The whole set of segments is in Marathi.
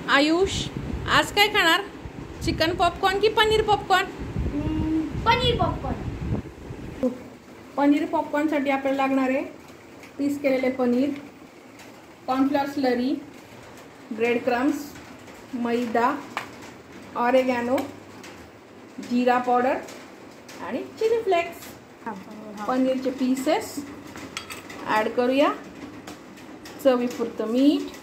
आयुष आज काय खाणार? चिकन पॉपकॉर्न की पनीर पॉपकॉर्न? पनीर पॉपकॉर्न. पनीर पॉपकॉर्नसाठी आपल्याला लागणार आहे पीस केलेले paneer, cornflour slurry, bread crumbs, maida, oregano, जीरा पावडर आणि चिली फ्लेक्स. पनीरचे पीसेस ॲड करूया. चवीपुरतं मीठ,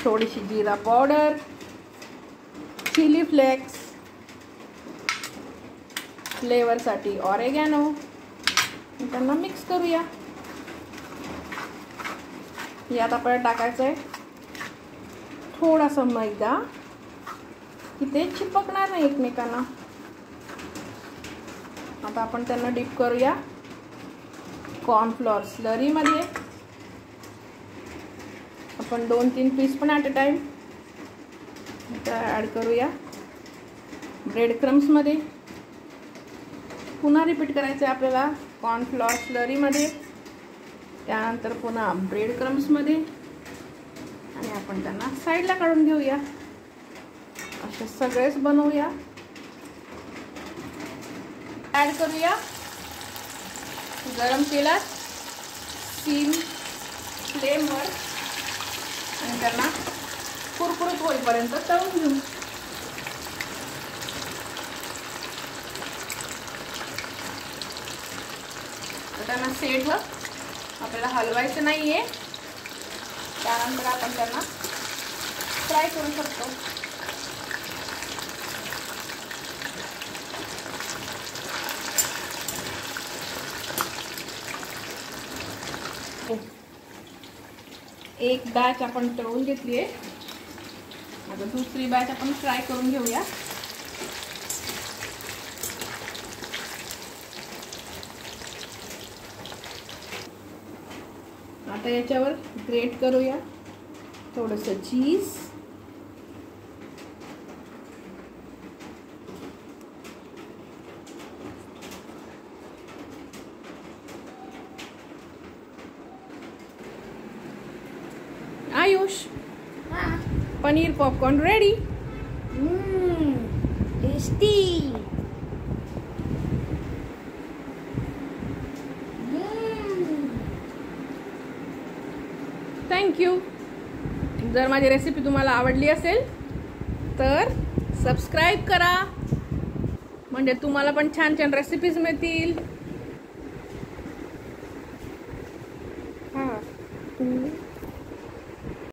थोडीशी जीरा पावडर, चिली फ्लेक्स, फ्लेवरसाठी ऑरेगॅनो. त्यांना मिक्स करूया. यात आपल्याला टाकायचं आहे थोडासा मैदा की ते चिपकणार नाही एकमेकांना. आता आपण त्यांना डिप करूया कॉर्नफ्लॉवर स्लरीमध्ये. आपण 2-3 पीस पण ॲट अ टाइम ॲड करूया. ब्रेड क्रम्समध्ये पुन्हा रिपीट करायचं आहे आपल्याला कॉर्नफ्लॉवर स्लरीमध्ये, त्यानंतर पुन्हा ब्रेड क्रम्समध्ये, आणि आपण त्यांना साईडला काढून घेऊया. असे सगळेच बनवूया. ॲड करूया गरम तेलात स्टीम फ्लेमवर आणि त्यांना कुरकुरीत होईपर्यंत तळून घेऊ. त्यांना सेट आपल्याला हलवायचं नाही आहे. त्यानंतर आपण त्यांना फ्राय करू शकतो. एक बॅच आपण तळून घेतली आहे. आता दुसरी बॅच आपण फ्राय करून घेऊया. आता याच्यावर ग्रेट करूया थोडंसं चीज, आयुष paneer popcorn ready. Tasty. Thank you. जर माझी रेसिपी तुम्हाला आवडली असेल तर सबस्क्राईब करा, म्हणजे तुम्हाला पण छान छान रेसिपीज मिळतील.